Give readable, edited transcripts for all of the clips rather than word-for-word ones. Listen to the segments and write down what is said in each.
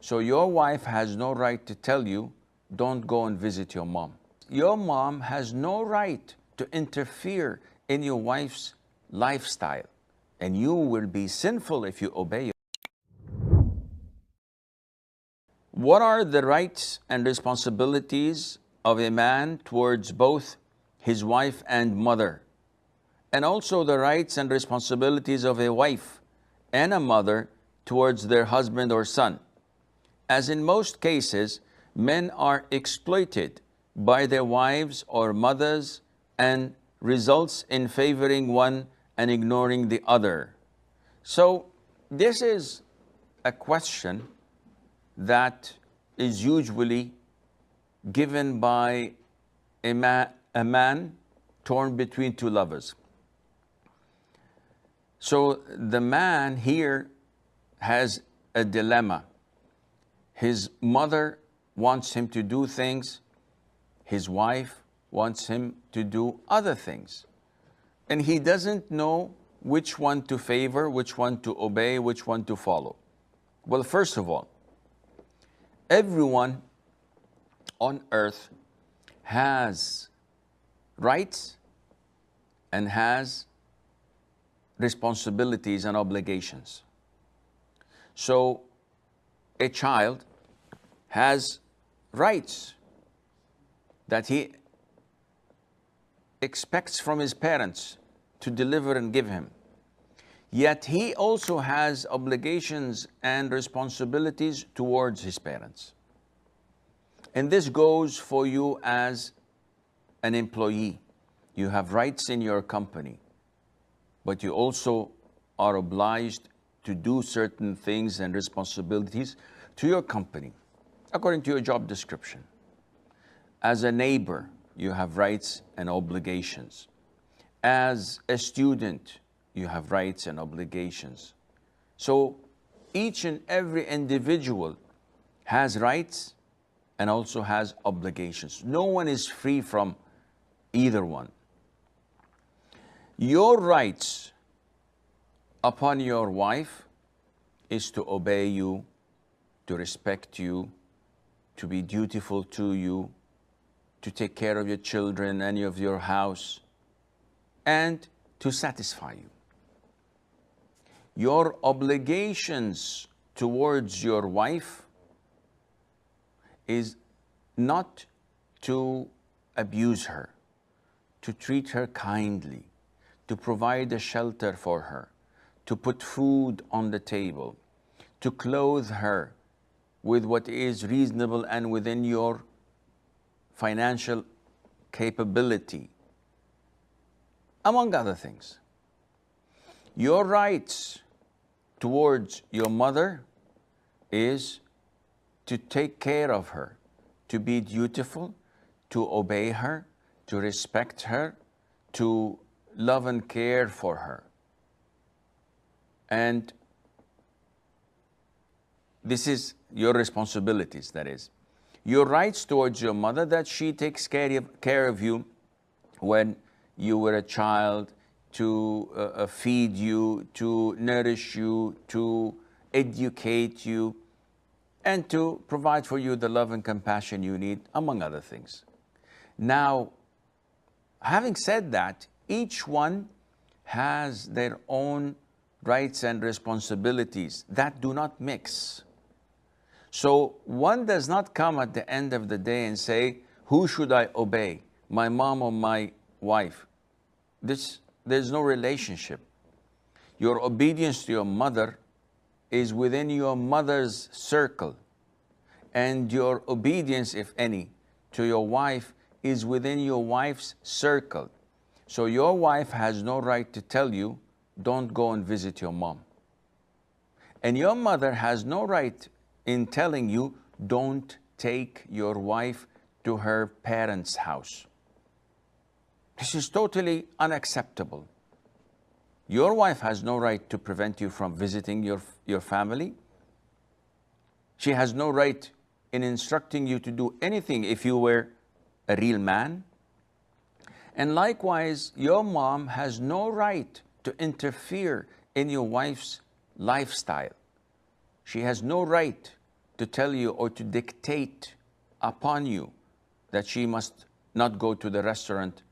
So your wife has no right to tell you, don't go and visit your mom. Your mom has no right to interfere in your wife's lifestyle, and you will be sinful if you obey her. What are the rights and responsibilities of a man towards both his wife and mother? And also the rights and responsibilities of a wife and a mother towards their husband or son. As in most cases, men are exploited by their wives or mothers and results in favoring one and ignoring the other. So this is a question that is usually given by a man torn between two lovers. So the man here has a dilemma. His mother wants him to do things, his wife wants him to do other things. And he doesn't know which one to favor, which one to obey, which one to follow. Well, first of all, everyone on earth has rights and has responsibilities and obligations. So a child has rights that he expects from his parents to deliver and give him. Yet he also has obligations and responsibilities towards his parents. And this goes for you as an employee. You have rights in your company, but you also are obliged to do certain things and responsibilities to your company, according to your job description. As a neighbor, you have rights and obligations. As a student, you have rights and obligations. So each and every individual has rights and also has obligations. No one is free from either one. Your rights upon your wife is to obey you, to respect you, to be dutiful to you, to take care of your children and of your house, and to satisfy you. Your obligations towards your wife is not to abuse her, to treat her kindly, to provide a shelter for her, to put food on the table, to clothe her with what is reasonable and within your financial capability, among other things. Your rights towards your mother is to take care of her, to be dutiful, to obey her, to respect her, to love and care for her. And this is your responsibilities, that is. Your rights towards your mother, that she takes care of you when you were a child, to feed you, to nourish you, to educate you, and to provide for you the love and compassion you need, among other things. Now, having said that, each one has their own rights and responsibilities that do not mix. So one does not come at the end of the day and say, who should I obey, my mom or my wife? There's no relationship. Your obedience to your mother is within your mother's circle, and your obedience, if any, to your wife is within your wife's circle. So your wife has no right to tell you, don't go and visit your mom. And your mother has no right in telling you, don't take your wife to her parents' house. This is totally unacceptable. Your wife has no right to prevent you from visiting your family. She has no right in instructing you to do anything if you were a real man. And likewise, your mom has no right to interfere in your wife's lifestyle. She has no right to tell you or to dictate upon you that she must not go to the restaurant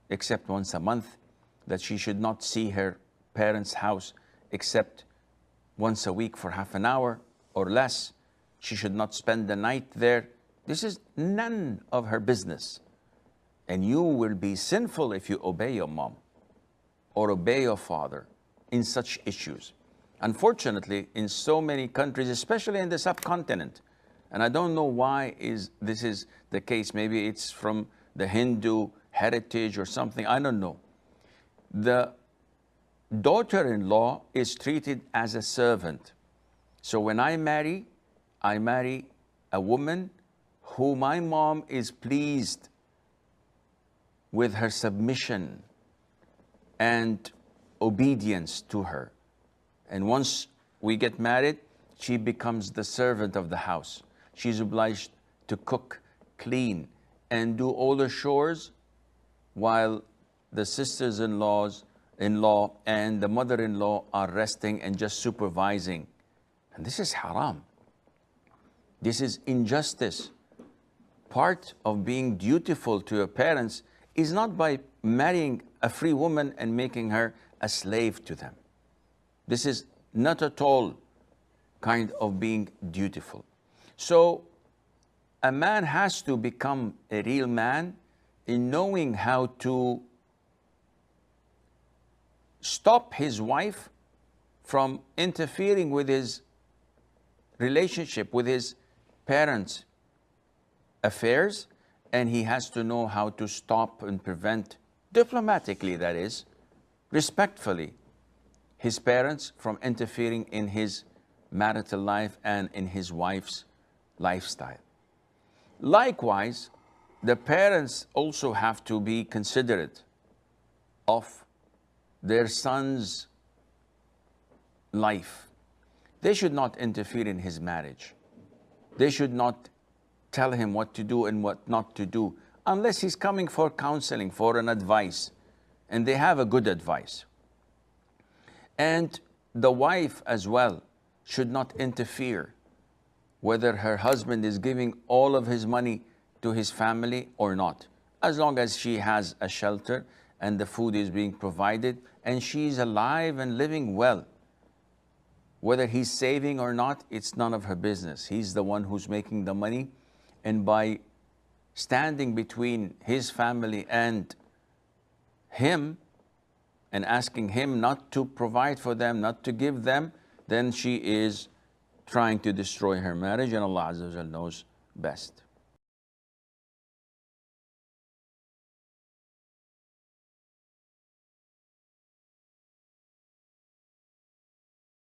except once a month, that she should not see her parents' house except once a week for half an hour or less. She should not spend the night there. This is none of her business. And you will be sinful if you obey your mom or obey your father in such issues. Unfortunately, in so many countries, especially in the subcontinent, and I don't know why this is the case. Maybe it's from the Hindu heritage or something, I don't know. The daughter-in-law is treated as a servant. So when I marry a woman who my mom is pleased with her submission and obedience to her. And once we get married, she becomes the servant of the house. She's obliged to cook, clean, and do all the chores, while the sisters-in-law and the mother-in-law are resting and just supervising. And this is haram. This is injustice. Part of being dutiful to your parents is not by marrying a free woman and making her a slave to them. This is not at all kind of being dutiful. So a man has to become a real man in knowing how to stop his wife from interfering with his relationship with his parents' affairs, and he has to know how to stop and prevent, diplomatically that is, respectfully, his parents from interfering in his marital life and in his wife's lifestyle. Likewise, the parents also have to be considerate of their son's life. They should not interfere in his marriage. They should not tell him what to do and what not to do, unless he's coming for counseling, for an advice, and they have a good advice. And the wife as well should not interfere whether her husband is giving all of his money to his family or not, as long as she has a shelter and the food is being provided and she's alive and living well. Whether he's saving or not, it's none of her business. He's the one who's making the money, and by standing between his family and him and asking him not to provide for them, not to give them, then she is trying to destroy her marriage, and Allah Azza wa Jalla knows best.